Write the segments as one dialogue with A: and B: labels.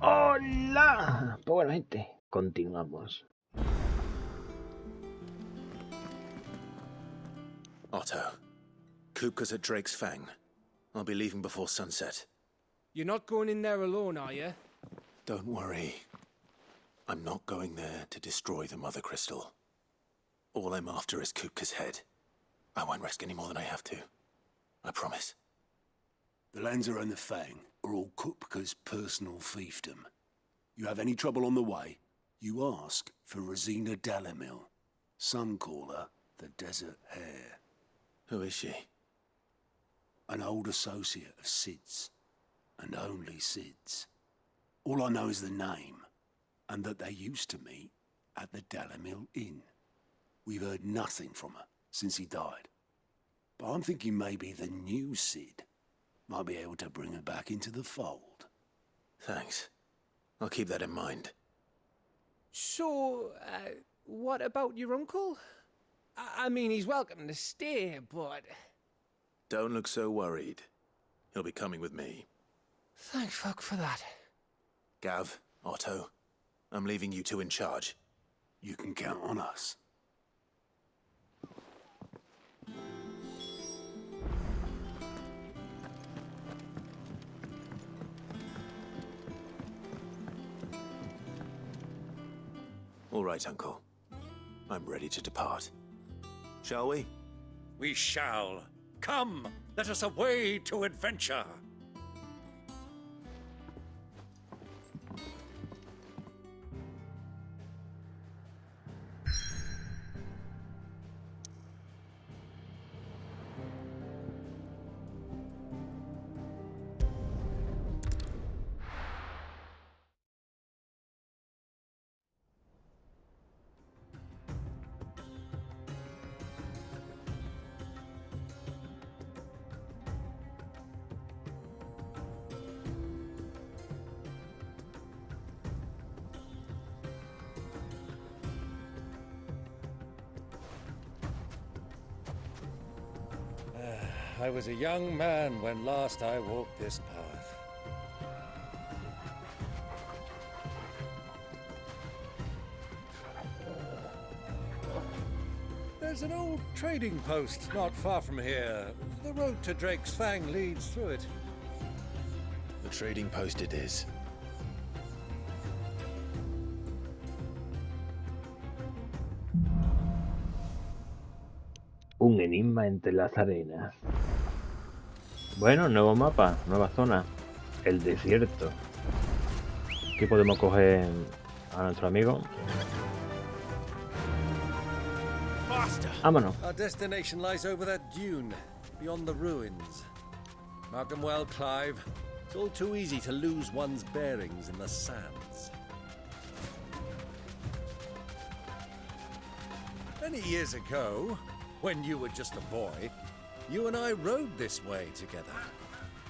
A: ¡Hola! Pues bueno, gente, continuamos.
B: Otto, Kupka's at Drake's Fang. I'll be leaving before sunset.
C: You're not going in there alone, are you?
B: Don't worry. I'm not going there to destroy the Mother Crystal. All I'm after is Kupka's head. I won't risk any more than I have to. I promise.
D: The Lanza and the Fang are all Kupka's personal fiefdom. You have any trouble on the way, you ask for Rosina Dalamil. Some call her the Desert Hare.
B: Who is she?
D: An old associate of Sid's, and only Sid's. All I know is the name, and that they used to meet at the Dalamil Inn. We've heard nothing from her since he died. But I'm thinking maybe the new Sid might be able to bring her back into the fold.
B: Thanks. I'll keep that in mind.
C: So, what about your uncle? I mean, he's welcome to stay, but...
B: Don't look so worried. He'll be coming with me.
C: Thank fuck for that.
B: Gav, Otto, I'm leaving you two in charge.
D: You can count on us.
B: All right, Uncle. I'm ready to depart. Shall we?
E: We shall. Come, let us away to adventure. I was a young man when last I walked this path. There's an old trading post not far from here. The road to Drake's Fang leads through it.
B: The trading post it is.
A: Un enigma entre las arenas. Bueno, nuevo mapa, nueva zona. El desierto. Aquí podemos coger a nuestro amigo. Vámonos.
E: Our destination lies over that dune, beyond the ruins. Mark 'em well, Clive. It's all too easy to lose one's bearings in the sands. Many years ago, when you were just a boy, you and I rode this way together,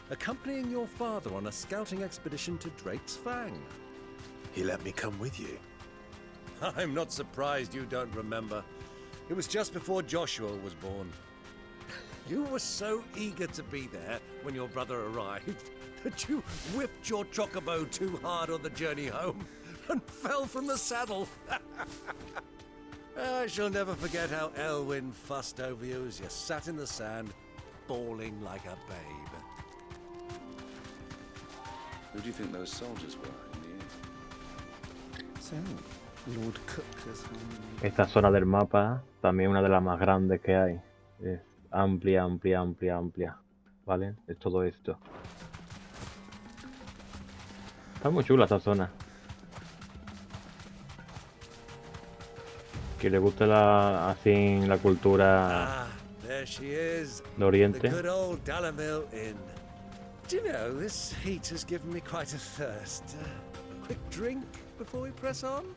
E: accompanying your father on a scouting expedition to Drake's Fang.
B: He let me come with you.
E: I'm not surprised you don't remember. It was just before Joshua was born. You were so eager to be there when your brother arrived that you whipped your chocobo too hard on the journey home and fell from the saddle. I shall never forget how Elwyn fussed over you as you sat in the sand, bawling like a babe.
F: Who do you think those soldiers were in the end?
G: So, Lord Cook has
A: Esta zona del mapa también una de las más grandes que hay. Es amplia, amplia, amplia, amplia. ¿Vale? Es todo esto. Está muy chula esta zona. Que le guste así la cultura
E: There she is.
A: de Oriente.
E: The good old Dalamil Inn. Do you know, this heat has given me quite a thirst. A quick drink before we press on?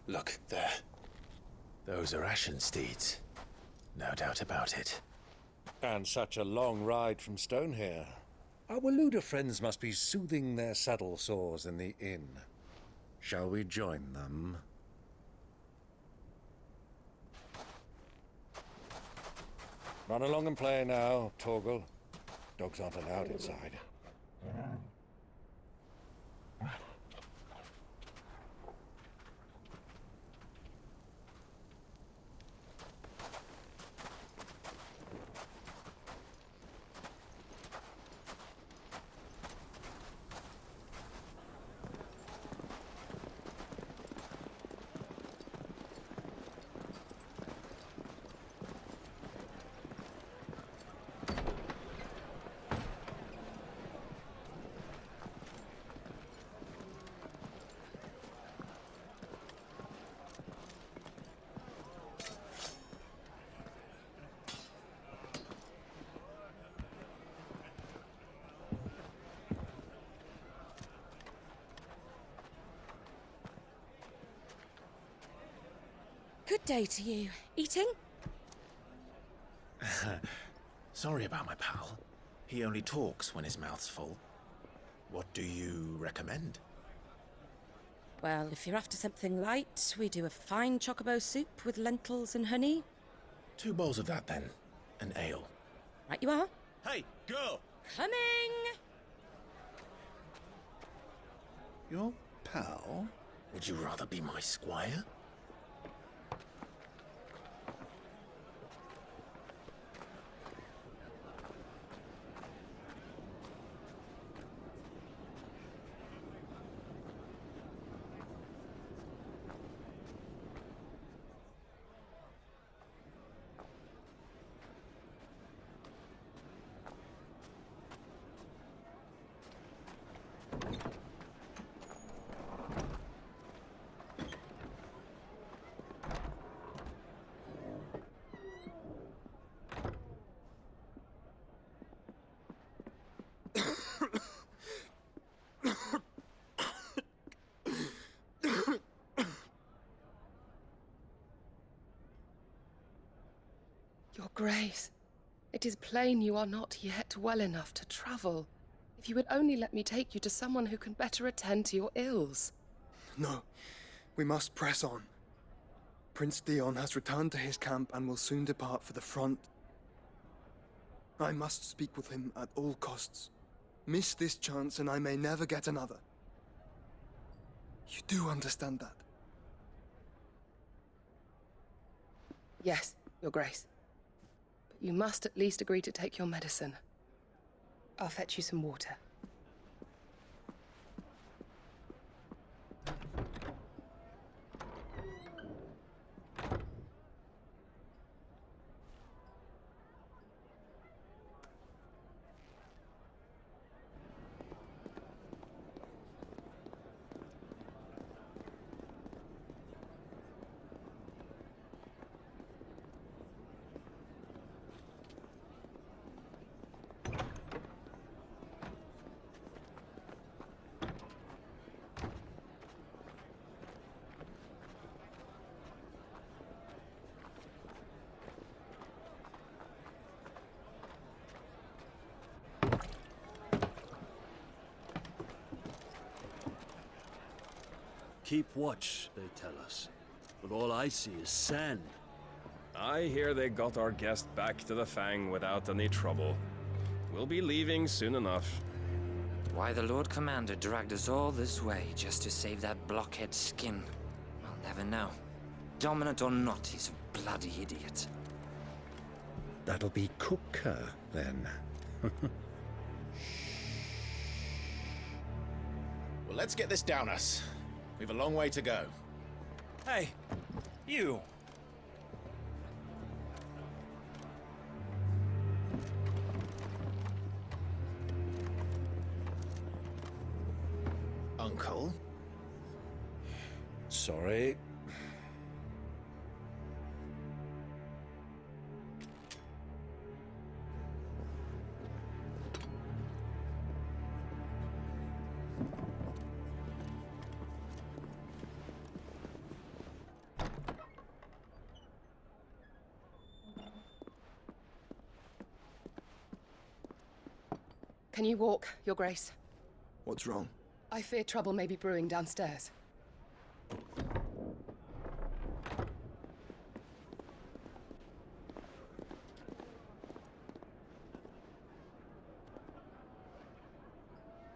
B: Look, there. Those are ashen steeds. No doubt about it.
E: And such a long ride from Stonehere. Our Luda friends must be soothing their saddle sores in the inn. Shall we join them? Run along and play now, Torgal. Dogs aren't allowed inside.
H: Good day to you. Eating?
B: Sorry about my pal. He only talks when his mouth's full. What do you recommend?
H: Well, if you're after something light, we do a fine chocobo soup with lentils and honey.
B: 2 bowls of that, then. An ale.
H: Right you are.
B: Hey, girl!
H: Coming!
D: Your pal?
B: Would you rather be my squire?
I: Your Grace, it is plain you are not yet well enough to travel. If you would only let me take you to someone who can better attend to your ills.
J: No, we must press on. Prince Dion has returned to his camp and will soon depart for the front. I must speak with him at all costs. Miss this chance and I may never get another. You do understand that?
I: Yes, Your Grace. But you must at least agree to take your medicine. I'll fetch you some water.
K: Keep watch, they tell us. But all I see is sand.
L: I hear they got our guest back to the Fang without any trouble. We'll be leaving soon enough.
M: Why the Lord Commander dragged us all this way just to save that blockhead skin, I'll never know. Dominant or not, he's a bloody idiot.
E: That'll be Cooker, then.
B: Well, let's get this down us. We've a long way to go.
N: Hey, you!
B: Uncle?
E: Sorry.
I: Can you walk, Your Grace?
J: What's wrong?
I: I fear trouble may be brewing downstairs.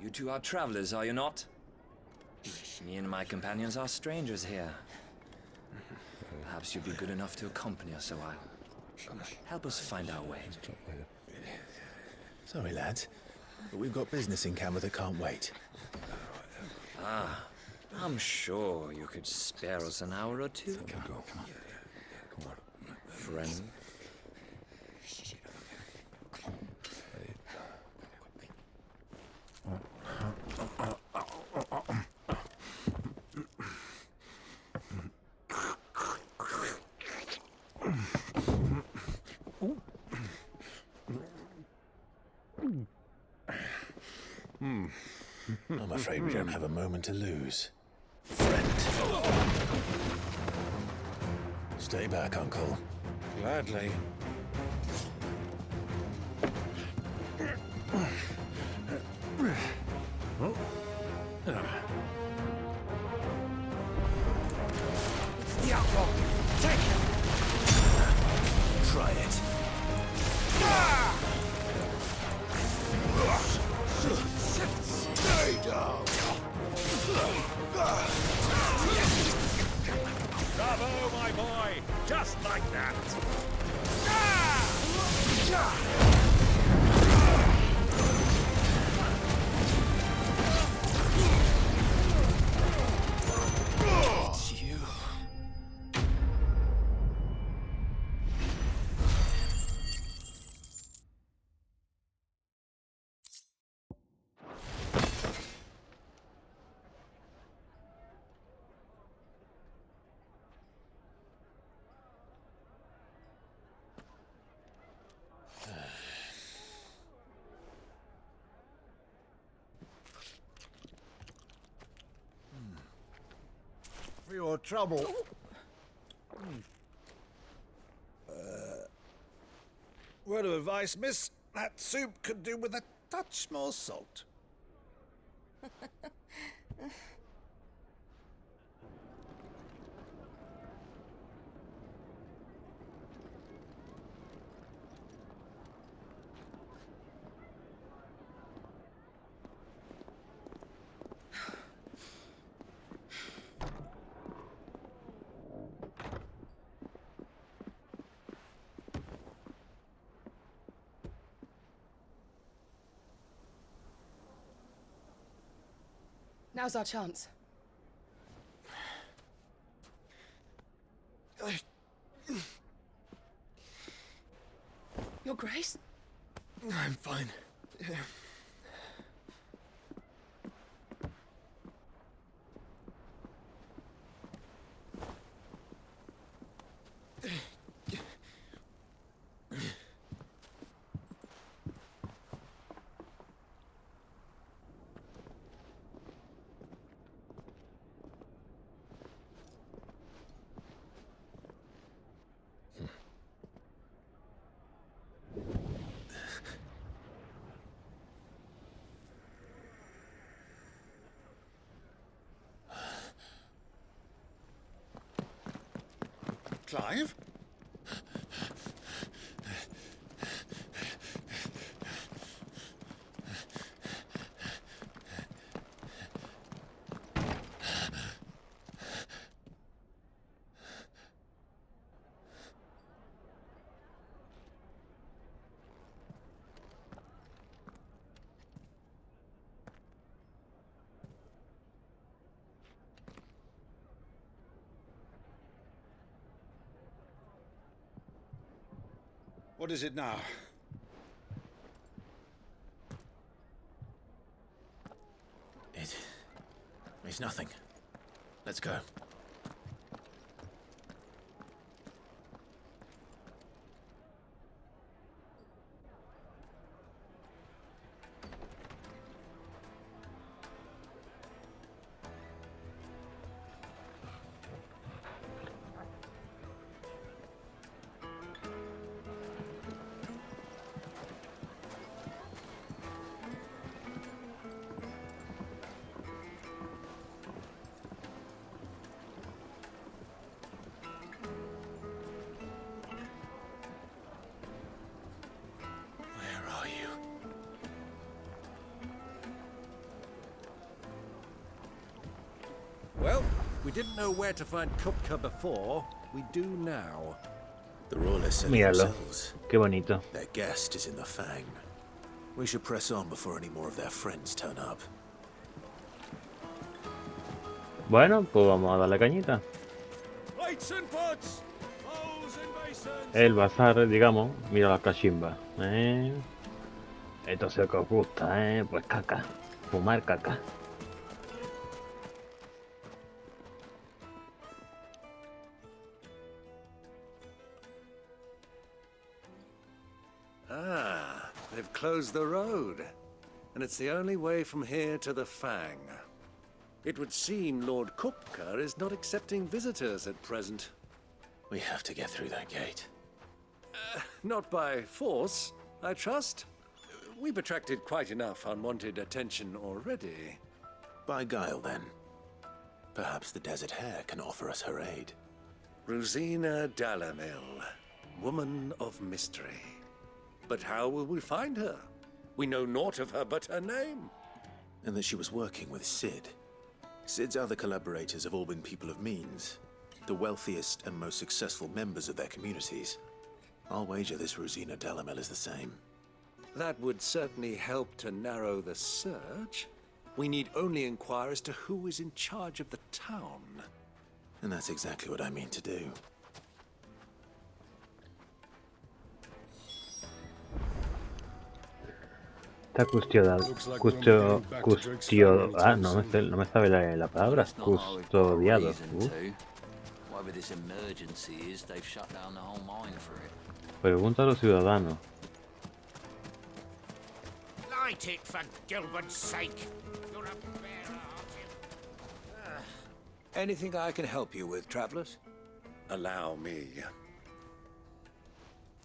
M: You two are travelers, are you not? Me and my companions are strangers here. Perhaps you'd be good enough to accompany us a while. Help us find our way.
B: Sorry, lads, but we've got business in camera that can't wait.
M: Ah, I'm sure you could spare us an hour or two.
B: Come on.
M: Friend.
B: I'm afraid we don't have a moment to lose. Friend. Stay back, Uncle.
E: Gladly.
C: It's the outlaw. Take him.
B: Try it. Stay down.
L: Bravo, my boy! Just like that!
B: It's you.
E: For your trouble. Word of advice, miss. That soup could do with a touch more salt.
I: Now's our chance. Your Grace?
J: I'm fine. Yeah.
E: Clive? What is it now?
B: It's nothing. Let's go.
E: didn't know where to find Kupka before, we do now.
B: The royalists said it
A: Míralo,
B: themselves.
A: qué bonito.
B: Their guest is in the Fang. We should press on before any more of their friends turn up.
A: Bueno, pues vamos a darle cañita.
E: Plates and pots, bowls and basins.
A: El bazar, digamos, mira la cachimba. Esto es lo que os gusta, pues caca. Fumar caca.
E: Ah, they've closed the road. And it's the only way from here to the Fang. It would seem Lord Kupka is not accepting visitors at present.
B: We have to get through that gate.
E: Not by force, I trust. We've attracted quite enough unwanted attention already.
B: By guile, then. Perhaps the Desert Hare can offer us her aid.
E: Rosina Dalamil, woman of mystery. But how will we find her? We know naught of her but her name.
B: And that she was working with Sid. Sid's other collaborators have all been people of means, the wealthiest and most successful members of their communities. I'll wager this Rosina Dalamil is the same.
E: That would certainly help to narrow the search. We need only inquire as to who is in charge of the town.
B: And that's exactly what I mean to do.
A: Está no me sabe la palabra. Custodiado.
O: Whatever this emergency is, they've shut down the whole mine for it.
A: Pregunta a los ciudadanos.
P: Light it, for Gilbert's sake. You're a bear-hearted.
Q: Anything I can help you with, travelers?
E: Allow me.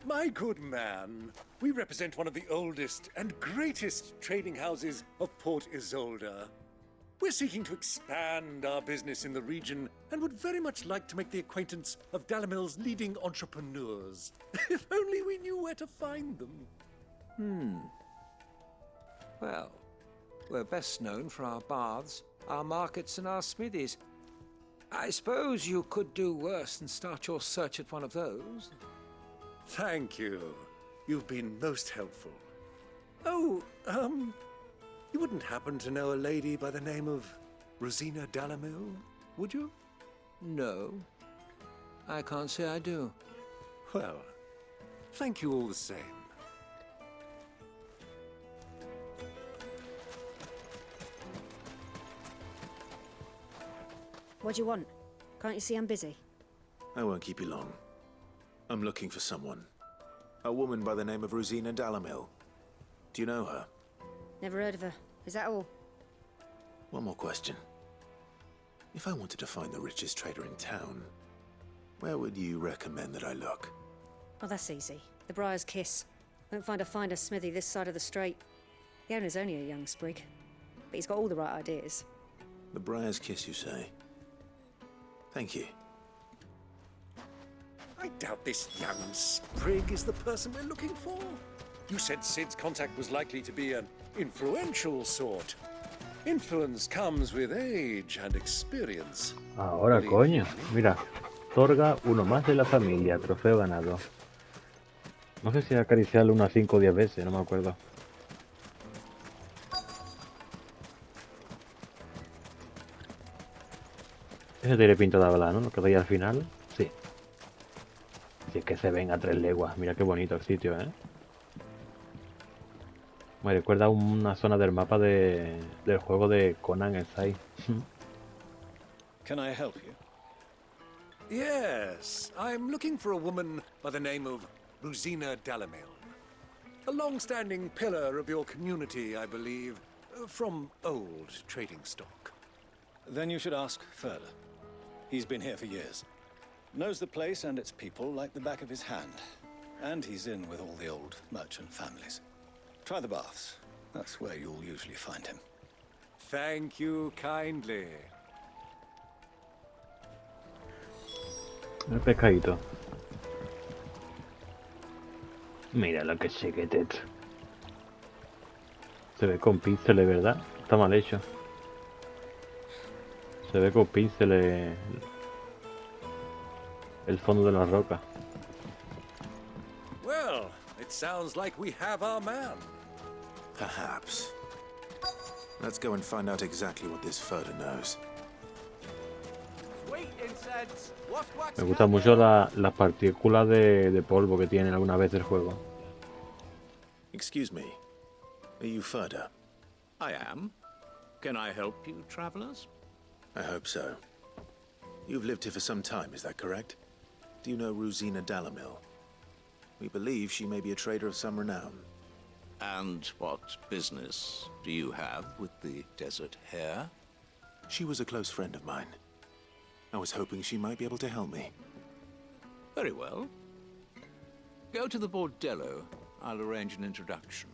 E: My good man, we represent one of the oldest and greatest trading houses of Port Isolde. We're seeking to expand our business in the region and would very much like to make the acquaintance of Dalamil's leading entrepreneurs. If only we knew where to find them.
Q: Well, we're best known for our baths, our markets, and our smithies. I suppose you could do worse than start your search at one of those.
E: Thank you. You've been most helpful. Oh, you wouldn't happen to know a lady by the name of Rosina Dalamil, would you?
Q: No. I can't say I do.
E: Well, thank you all the same.
R: What do you want? Can't you see I'm busy?
B: I won't keep you long. I'm looking for someone. A woman by the name of Rosina Dalamil. Do you know her?
R: Never heard of her. Is that all?
B: One more question. If I wanted to find the richest trader in town, where would you recommend that I look?
R: Oh, that's easy. The Briar's Kiss. Won't find a finer smithy this side of the strait. The owner's only a young sprig, but he's got all the right ideas.
B: The Briar's Kiss, you say? Thank you.
E: I doubt this young sprig is the person we're looking for. You said Sid's contact was likely to be an influential sort. Influence comes with age and experience.
A: Ahora, coño. Mira. Otorga uno más de la familia. Trofeo ganado. No sé si acariciarlo unas 5 o 10 veces, no me acuerdo. Ese tiene pinta de hablar, ¿no? Lo que veía al final. Sí. Si es que se ven a 3 leguas. Mira qué bonito el sitio, ¿eh? Me recuerda una zona del mapa del juego de Conan Exile.
K: Can I help you?
E: Yes, I'm looking for a woman by the name of Rosina Dalamil. A long-standing pillar of your community, I believe, from old trading stock.
K: Then you should ask Furler. He's been here for years. Knows the place and its people like the back of his hand. And he's in with all the old merchant families. Try the baths. That's where you'll usually find him.
E: Thank you kindly.
A: El pescadito. Mira lo que chiquetet. Se ve con píxeles, ¿verdad? Está mal hecho. Se ve con píxeles el fondo de la roca.
E: Well, it sounds like we have our man.
B: Perhaps. Let's go and find out exactly what this Furter knows.
A: Me gustan mucho las partículas de polvo que tiene alguna vez el juego.
B: Excuse me. Are you Furter?
S: I am. Can I help you, travelers?
B: I hope so. You've lived here for some time, is that correct? Do you know Rosina Dalamil? We believe she may be a trader of some renown.
S: And what business do you have with the desert hare?
B: She was a close friend of mine. I was hoping she might be able to help me.
S: Very well. Go to the bordello. I'll arrange an introduction.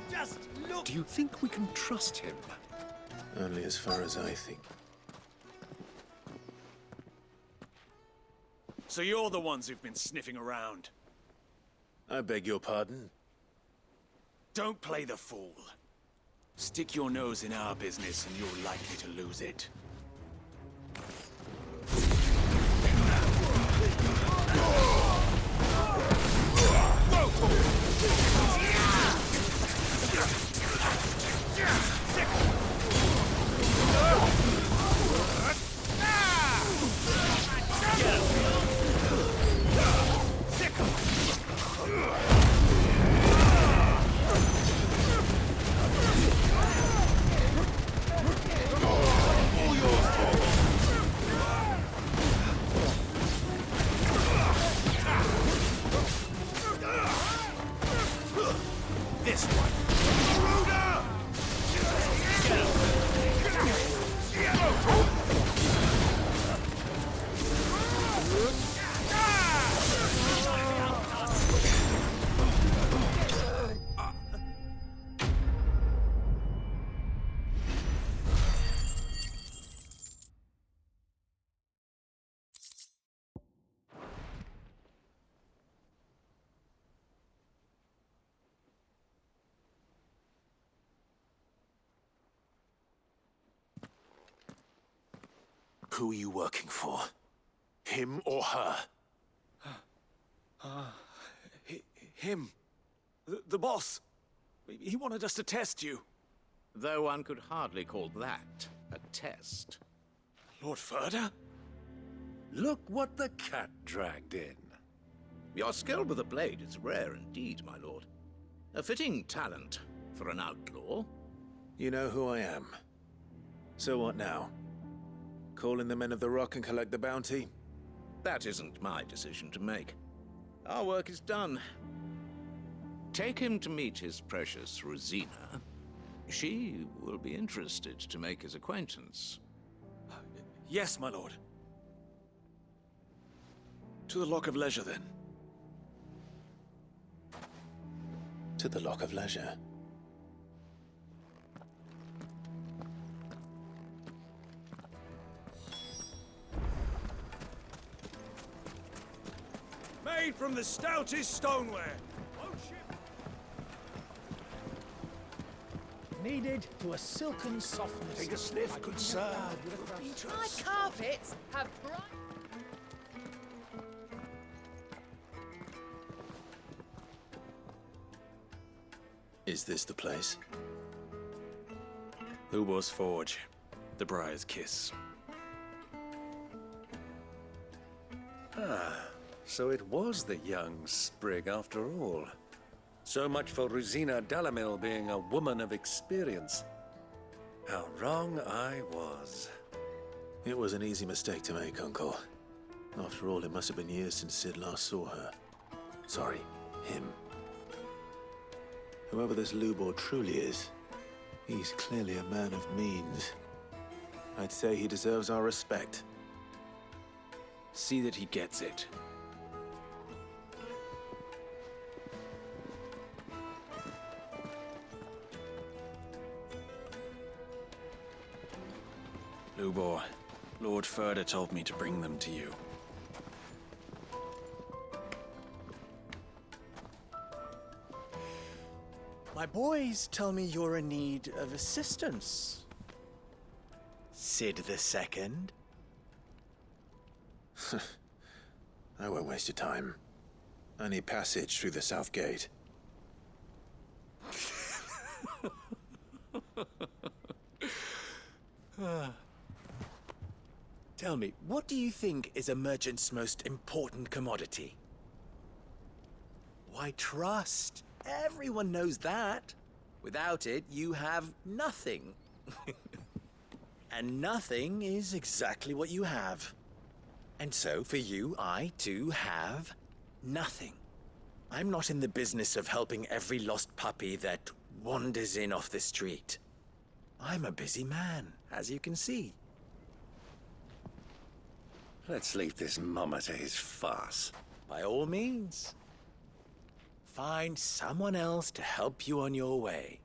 E: Just look! Do you think we can trust him?
B: Only as far as I think.
N: So you're the ones who've been sniffing around.
B: I beg your pardon?
N: Don't play the fool. Stick your nose in our business and you're likely to lose it.
B: Who are you working for? Him or her?
N: Him. The boss. He wanted us to test you.
S: Though one could hardly call that a test.
N: Lord Furter?
E: Look what the cat dragged in.
S: Your skill with the blade is rare indeed, my lord. A fitting talent for an outlaw.
B: You know who I am. So what now? Call in the Men of the Rock and collect the bounty?
S: That isn't my decision to make. Our work is done. Take him to meet his precious Rosina. She will be interested to make his acquaintance.
N: Yes, my lord. To the Lock of Leisure, then.
B: To the Lock of Leisure.
N: Made from the stoutest stoneware.
C: Kneaded to a silken softness.
N: Take a sniff, good sir.
I: My carpets have bright...
B: Is this the place?
N: Lubor's Forge. The Briar's Kiss.
E: Ah, so it was the young sprig after all. So much for Rosina Dalamil being a woman of experience. How wrong I was.
B: It was an easy mistake to make, Uncle. After all, it must have been years since Sid last saw her. Sorry, him. Whoever this Lubor truly is, he's clearly a man of means. I'd say he deserves our respect.
N: See that he gets it. Lubor, Lord Furter told me to bring them to you.
T: My boys tell me you're in need of assistance. Sid the Second?
B: I won't waste your time. I need passage through the south gate.
T: Tell me, what do you think is a merchant's most important commodity? Why, trust. Everyone knows that. Without it, you have nothing. And nothing is exactly what you have. And so, for you, I, too, have nothing. I'm not in the business of helping every lost puppy that wanders in off the street. I'm a busy man, as you can see.
E: Let's leave this mummer to his farce.
T: By all means. Find someone else to help you on your way.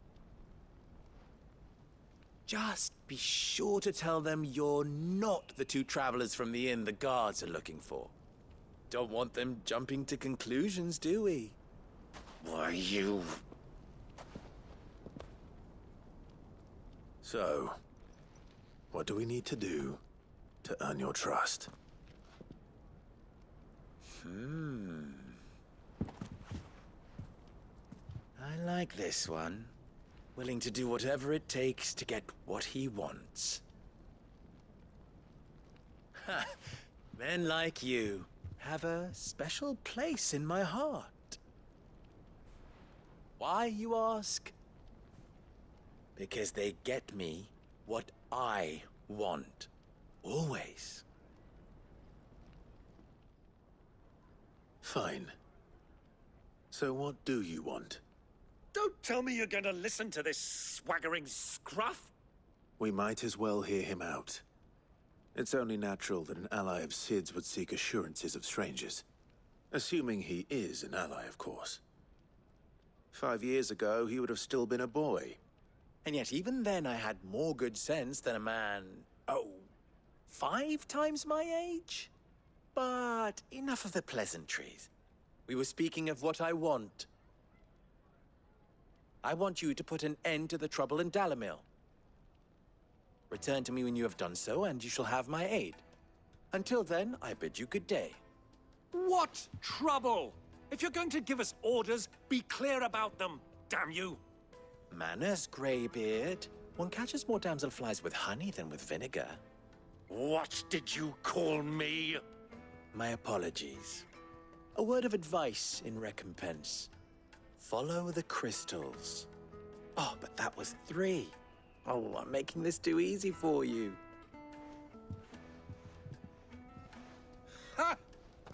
T: Just be sure to tell them you're not the two travelers from the inn the guards are looking for. Don't want them jumping to conclusions, do we?
E: Why, you...
B: So, what do we need to do to earn your trust?
T: I like this one. Willing to do whatever it takes to get what he wants. Ha! Men like you have a special place in my heart. Why, you ask? Because they get me what I want. Always.
B: Fine. So what do you want?
E: Don't tell me you're going to listen to this swaggering scruff!
B: We might as well hear him out. It's only natural that an ally of Sid's would seek assurances of strangers. Assuming he is an ally, of course. 5 years ago, he would have still been a boy.
T: And yet even then I had more good sense than a man, 5 times my age? But enough of the pleasantries. We were speaking of what I want. I want you to put an end to the trouble in Dalamil. Return to me when you have done so, and you shall have my aid. Until then, I bid you good day.
E: What trouble? If you're going to give us orders, be clear about them, damn you!
T: Manners, Greybeard. One catches more damselflies with honey than with vinegar.
E: What did you call me?
T: My apologies. A word of advice in recompense. Follow the crystals. Oh, but that was 3. Oh, I'm making this too easy for you.
E: Ha!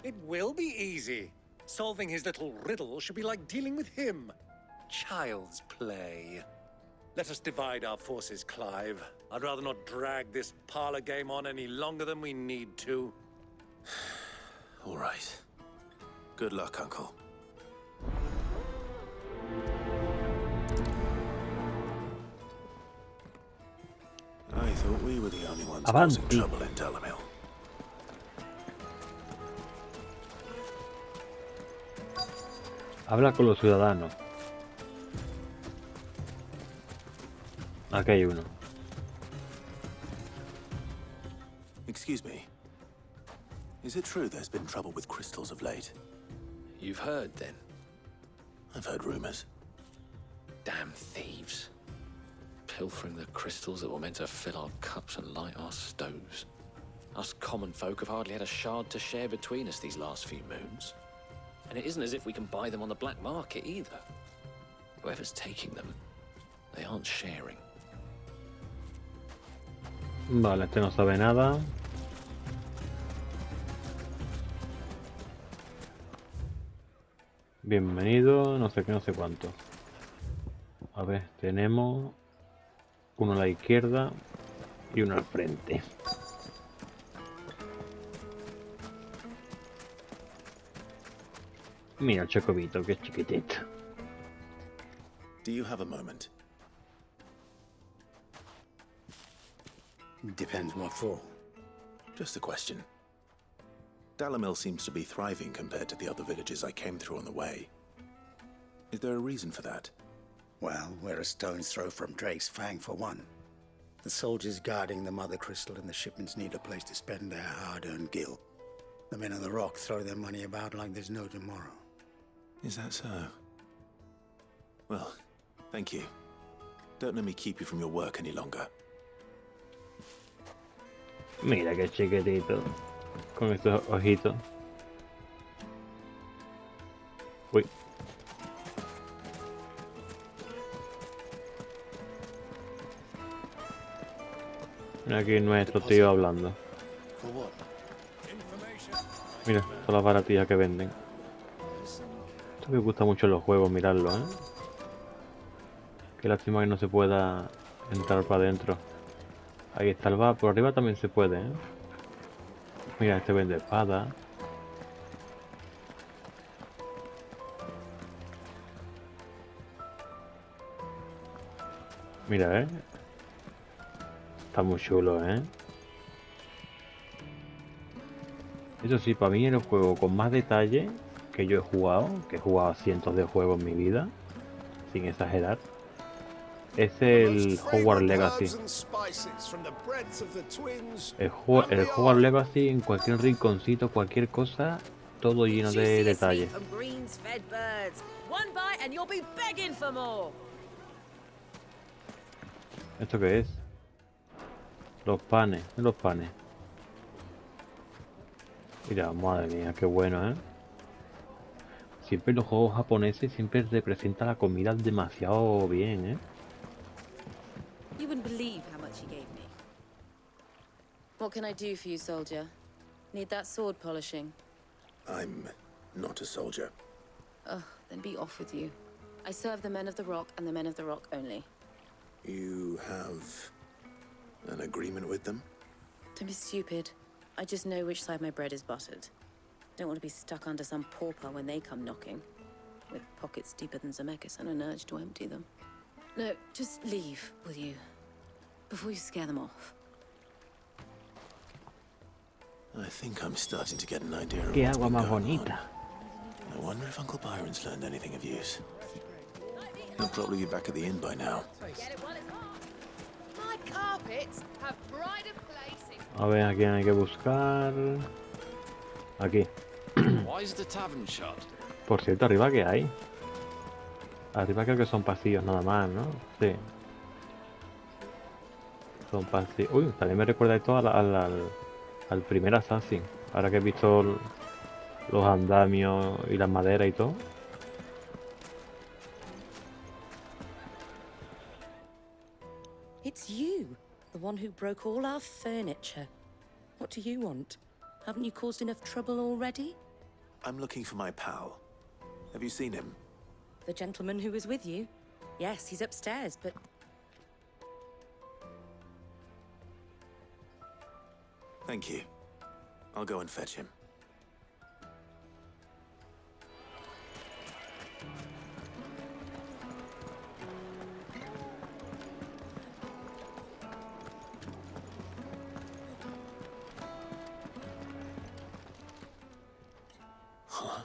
E: It will be easy. Solving his little riddle should be like dealing with him. Child's play. Let us divide our forces, Clive. I'd rather not drag this parlor game on any longer than we need to.
B: All right. Good luck, Uncle. I thought we were the only ones causing trouble in Dalamil.
A: Habla con los ciudadanos. Aquí hay uno.
B: Excuse me. Is it true there's been trouble with crystals of late?
K: You've heard, then?
B: I've heard rumors.
K: Damn thieves. Pilfering the crystals that were meant to fill our cups and light our stoves. Us common folk have hardly had a shard to share between us these last few moons. And it isn't as if we can buy them on the black market either. Whoever's taking them, they aren't sharing.
A: Vale, este no sabe nada. Bienvenido, no sé qué, no sé cuánto. A ver, tenemos uno a la izquierda y uno al frente. Mira el chocobito, que es chiquitito.
B: Do you have a moment?
D: Depends what for.
B: Just a question. Dalamil seems to be thriving compared to the other villages I came through on the way. Is there a reason for that?
U: Well, we're a stone's throw from Drake's Fang for one. The soldiers guarding the Mother Crystal and the shipments need a place to spend their hard-earned gil. The men of the Rock throw their money about like there's no tomorrow.
B: Is that so? Well, thank you. Don't let me keep you from your work any longer.
A: Mira qué chiquitito. Con estos ojitos. Uy. Mira aquí nuestro tío hablando. Mira, son las baratillas que venden. Esto me gusta mucho en los juegos, mirarlo, ¿eh? Qué lástima que no se pueda entrar para adentro. Ahí está el bar, por arriba también se puede, ¿eh? Mira, este vende espada. Mira, ¿eh? Está muy chulo, ¿eh? Eso sí, para mí el juego con más detalle que yo he jugado, que he jugado cientos de juegos en mi vida, sin exagerar, es el Hogwarts Legacy. El Hogwarts Legacy, en cualquier rinconcito, cualquier cosa, todo lleno de detalles. ¿Esto qué es? Los panes, los panes. Mira, madre mía, qué bueno, ¿eh? Siempre los juegos japoneses siempre representan la comida demasiado bien, ¿eh?
H: You wouldn't believe how much he gave me. What can I do for you, soldier? Need that sword polishing?
B: I'm not a soldier.
H: Ugh, then be off with you. I serve the men of the Rock and the men of the Rock only.
B: You have an agreement with them?
H: Don't be stupid. I just know which side my bread is buttered. Don't want to be stuck under some pauper when they come knocking, with pockets deeper than Zemeckis and an urge to empty them. No, just leave, will you? Before you scare them off.
B: I think I'm starting to get an idea of
A: Qué
B: what's
A: agua
B: been
A: más
B: going
A: bonita.
B: on. I wonder if Uncle Byron's learned anything of use. He'll probably be back at the inn by now.
I: My carpets have pride of place in...
A: A ver, ¿a quién hay que buscar? Aquí.
F: Why is the tavern shut?
A: Por cierto, ¿arriba qué hay? Arriba creo que son pasillos nada más, ¿no? Sí. Son pasillos. Uy, también me recuerda esto al primer Assassin. Ahora que he visto los andamios y las maderas y todo.
H: It's you, the one who broke all our furniture. What do you want? Haven't you caused enough trouble already?
B: I'm looking for my pal. Have you seen him?
H: The gentleman who was with you? Yes, he's upstairs, but...
B: Thank you. I'll go and fetch him. Huh?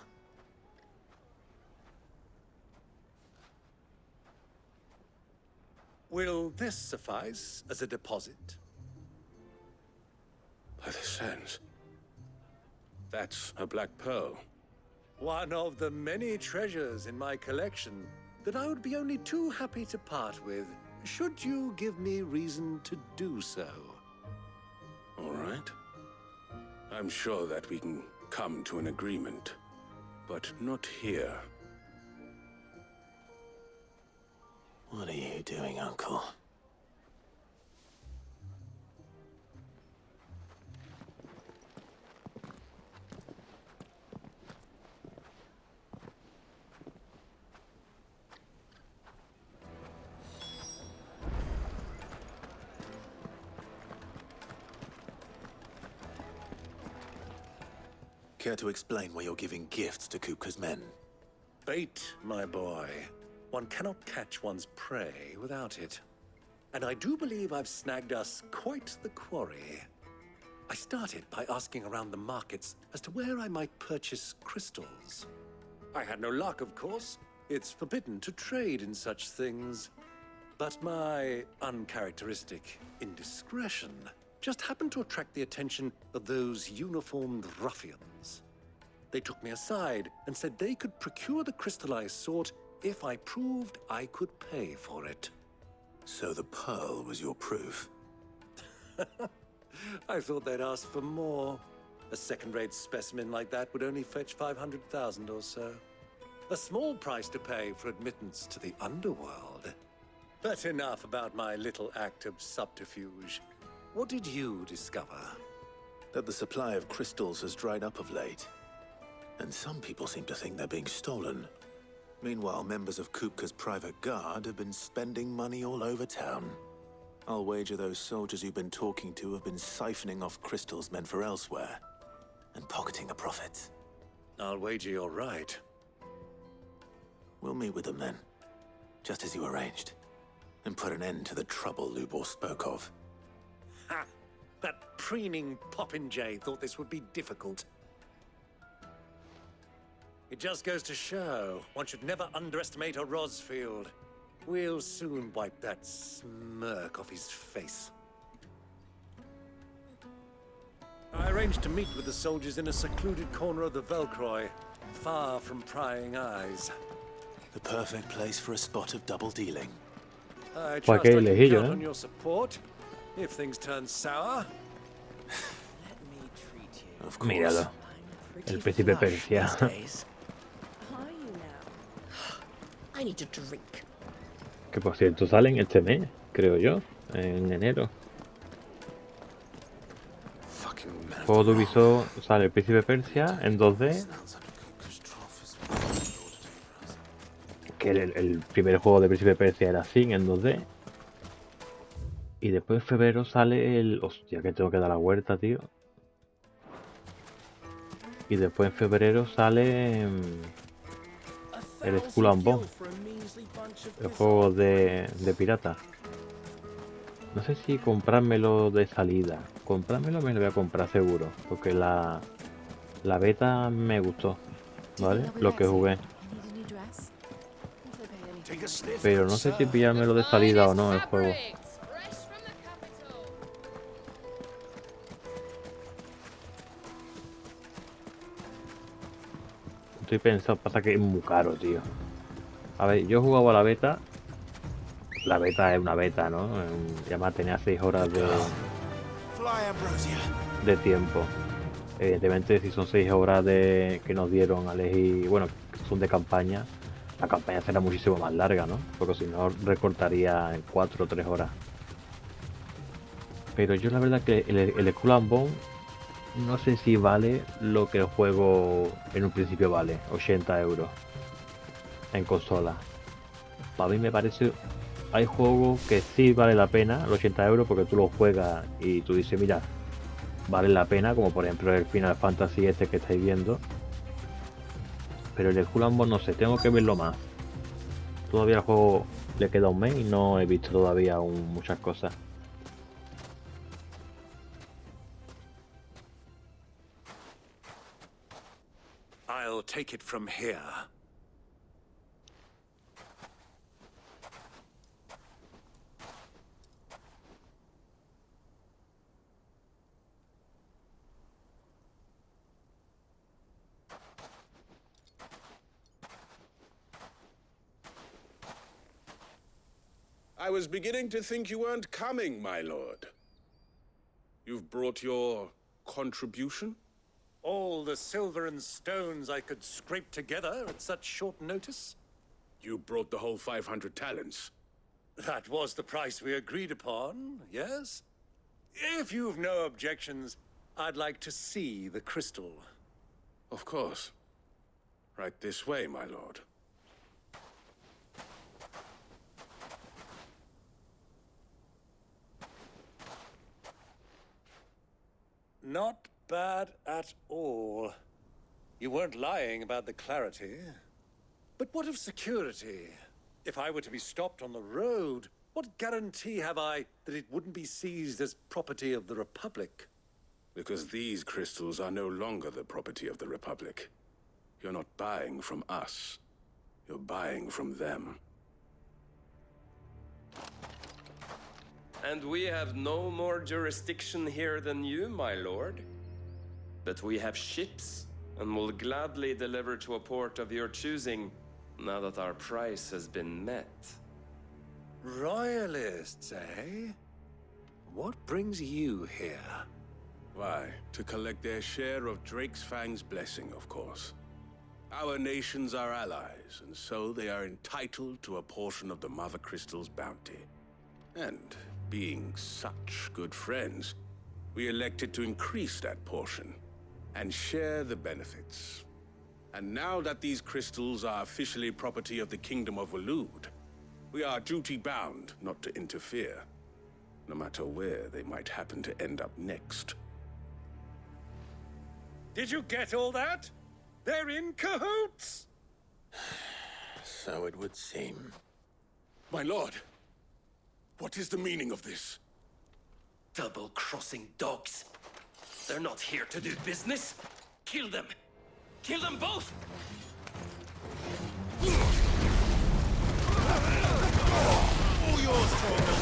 E: Will this suffice as a deposit?
F: By the sands. That's a black pearl.
E: One of the many treasures in my collection that I would be only too happy to part with, should you give me reason to do so.
F: All right. I'm sure that we can come to an agreement, but not here.
B: What are you doing, Uncle? Care to explain why you're giving gifts to Kupka's men?
E: Bait, my boy. One cannot catch one's prey without it. And I do believe I've snagged us quite the quarry. I started by asking around the markets as to where I might purchase crystals. I had no luck, of course. It's forbidden to trade in such things. But my uncharacteristic indiscretion just happened to attract the attention of those uniformed ruffians. They took me aside and said they could procure the crystal I sought if I proved I could pay for it.
B: So the pearl was your proof?
E: I thought they'd ask for more. A second-rate specimen like that would only fetch 500,000 or so. A small price to pay for admittance to the underworld. But enough about my little act of subterfuge. What did you discover?
B: That the supply of crystals has dried up of late. And some people seem to think they're being stolen. Meanwhile, members of Kupka's private guard have been spending money all over town. I'll wager those soldiers you've been talking to have been siphoning off crystals meant for elsewhere, and pocketing the profits.
E: I'll wager you're right.
B: We'll meet with them then, just as you arranged, and put an end to the trouble Lubor spoke of.
E: Ha! That preening popinjay thought this would be difficult. It just goes to show one should never underestimate a Rosfield. We'll soon wipe that smirk off his face. I arranged to meet with the soldiers in a secluded corner of the Velcroy, far from prying eyes.
B: The perfect place for a spot of double dealing.
E: I trust I can count on your support if things turn sour.
A: Míralo. El príncipe Persia.
G: I need a drink.
A: Que por cierto salen este mes, creo yo, en enero. Juego de Ubisoft sale el príncipe Persia en 2D. Que el primer juego de príncipe Persia era así, en 2D. Y después en febrero sale el... Hostia, que tengo que dar la vuelta, tío. Y después en febrero sale... el Skull and Bones, el juego de pirata. No sé si comprármelo de salida. Comprármelo me lo voy a comprar seguro, porque la beta me gustó, ¿vale? Lo que jugué. Pero no sé si pillármelo de salida o no el juego. Estoy pensando, pasa que es muy caro, tío. A ver, yo he jugado a la beta. La beta es una beta, ¿no? Y además tenía 6 horas de tiempo. Evidentemente, si son 6 horas que nos dieron a elegir, bueno, que son de campaña, la campaña será muchísimo más larga, ¿no? Porque si no, recortaría en 4 o 3 horas. Pero yo la verdad que el Skull and Bones no sé si vale lo que el juego en un principio vale, 80 euros en consola. Para mí me parece, hay juegos que sí vale la pena los 80 euros porque tú los juegas y tú dices, mira, vale la pena, como por ejemplo el Final Fantasy este que estáis viendo. Pero el Skull and Bones no sé, tengo que verlo más. Todavía el juego le queda un mes y no he visto todavía muchas cosas.
E: I'll take it from here.
F: I was beginning to think you weren't coming, my lord. You've brought your contribution?
E: All the silver and stones I could scrape together at such short notice?
F: You brought the whole 500 talents.
E: That was the price we agreed upon, yes? If you've no objections, I'd like to see the crystal.
F: Of course. Right this way, my lord.
E: Not bad at all. You weren't lying about the clarity. But what of security? If I were to be stopped on the road, what guarantee have I that it wouldn't be seized as property of the Republic?
F: Because these crystals are no longer the property of the Republic. You're not buying from us. You're buying from them.
L: And we have no more jurisdiction here than you, my lord. But we have ships, and will gladly deliver to a port of your choosing, now that our price has been met.
E: Royalists, eh? What brings you here?
F: Why, to collect their share of Drake's Fang's blessing, of course. Our nations are allies, and so they are entitled to a portion of the Mother Crystal's bounty. And being such good friends, we elected to increase that portion and share the benefits. And now that these crystals are officially property of the Kingdom of Waloed, we are duty-bound not to interfere, no matter where they might happen to end up next.
E: Did you get all that? They're in cahoots!
B: So it would seem.
F: My lord, what is the meaning of this?
M: Double-crossing dogs. They're not here to do business. Kill them! Kill them both!
N: All yours, Torgal.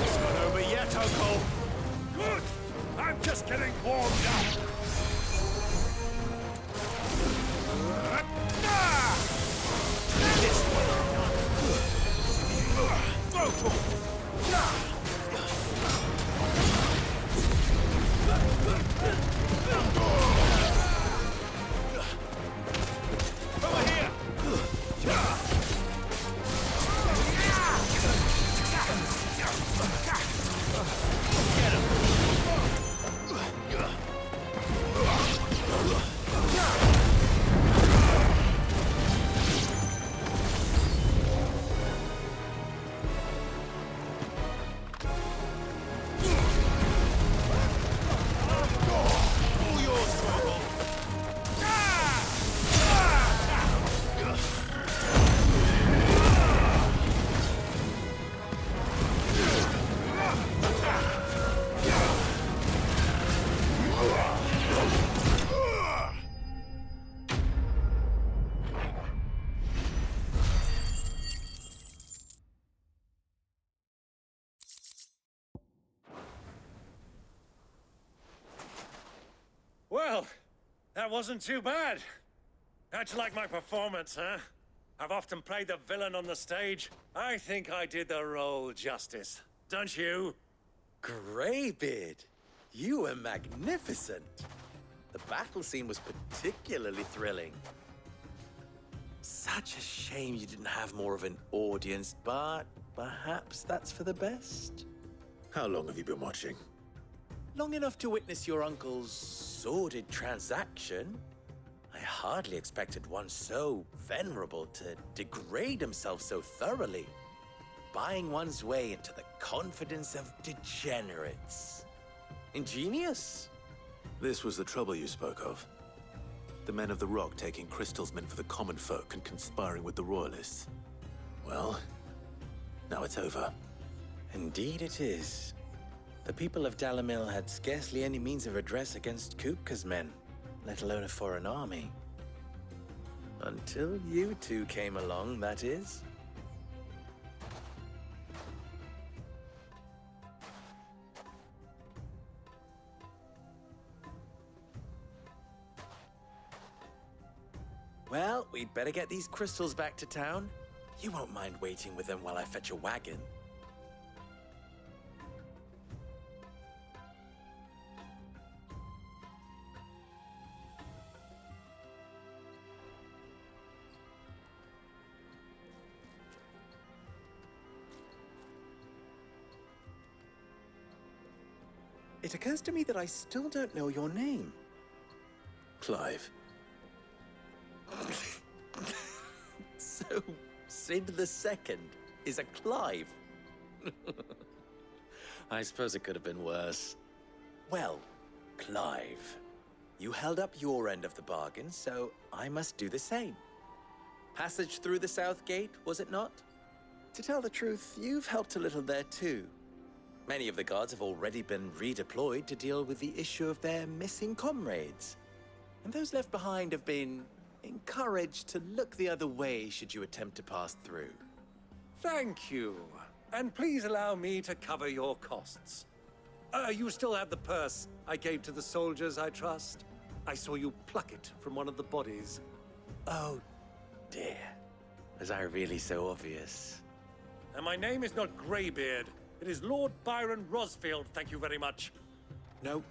E: It's not over yet, Uncle. Good! I'm just getting warmed up. This
N: Over here! All yours, Torgal.
E: Well, that wasn't too bad. How'd you like my performance, huh? I've often played the villain on the stage. I think I did the role justice. Don't you?
T: Greybeard, you were magnificent. The battle scene was particularly thrilling. Such a shame you didn't have more of an audience, but perhaps that's for the best.
B: How long have you been watching?
T: Long enough to witness your uncle's sordid transaction. I hardly expected one so venerable to degrade himself so thoroughly, buying one's way into the confidence of degenerates. Ingenious.
B: This was the trouble you spoke of. The men of the Rock taking crystals meant for the common folk and conspiring with the Royalists. Well, now it's over.
T: Indeed it is. The people of Dalamil had scarcely any means of redress against Kupka's men, let alone a foreign army. Until you two came along, that is. Well, we'd better get these crystals back to town. You won't mind waiting with them while I fetch a wagon. It occurs to me that I still don't know your name.
B: Clive.
T: So, Sid the Second is a Clive. I suppose it could have been worse. Well, Clive, you held up your end of the bargain, so I must do the same. Passage through the South Gate, was it not? To tell the truth, you've helped a little there too. Many of the guards have already been redeployed to deal with the issue of their missing comrades. and those left behind have been encouraged to look the other way should you attempt to pass through.
E: Thank you. And please allow me to cover your costs. You still have the purse I gave to the soldiers, I trust? I saw you pluck it from one of the bodies.
T: Oh, dear. Was I really so obvious?
E: And my name is not Greybeard. It is Lord Byron Rosfield, thank you very much.
T: No,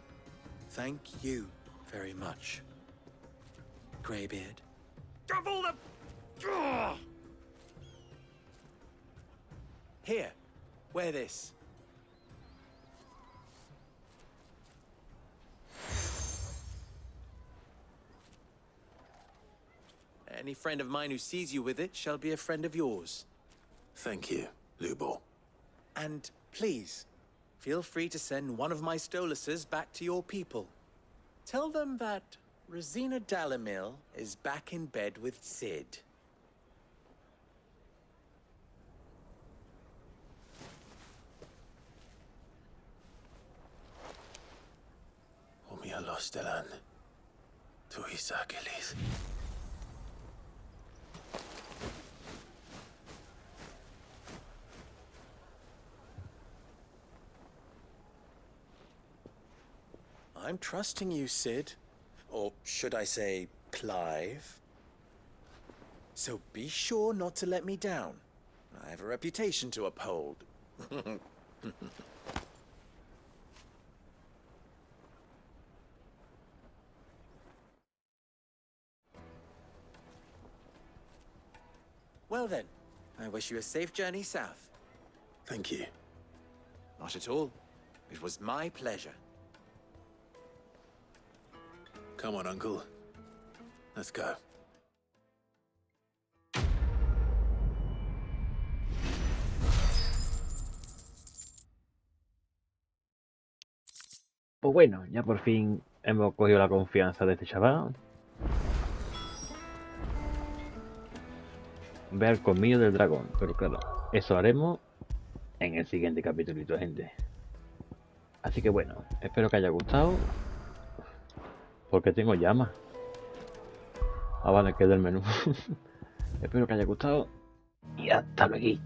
T: thank you very much, Greybeard.
E: Of all the... Ugh!
T: Here, wear this. Any friend of mine who sees you with it shall be a friend of yours.
B: Thank you, Lubo.
T: And please, feel free to send one of my Stoluses back to your people. Tell them that Rosina Dalamil is back in bed with Sid.
B: Umia Lostelan. Tu Isakelis.
T: I'm trusting you, Sid. Or should I say, Clive? So be sure not to let me down. I have a reputation to uphold. Well then, I wish you a safe journey south.
B: Thank you.
T: Not at all. It was my pleasure.
B: Come on, Uncle. Let's go.
A: Pues bueno, ya por fin hemos cogido la confianza de este chaval. Ver el colmillo del dragón, pero claro, eso lo haremos en el siguiente capítulo, gente. Así que bueno, espero que haya gustado. Porque tengo llamas. Ah, vale, que del menú. Espero que haya gustado. Y hasta luego.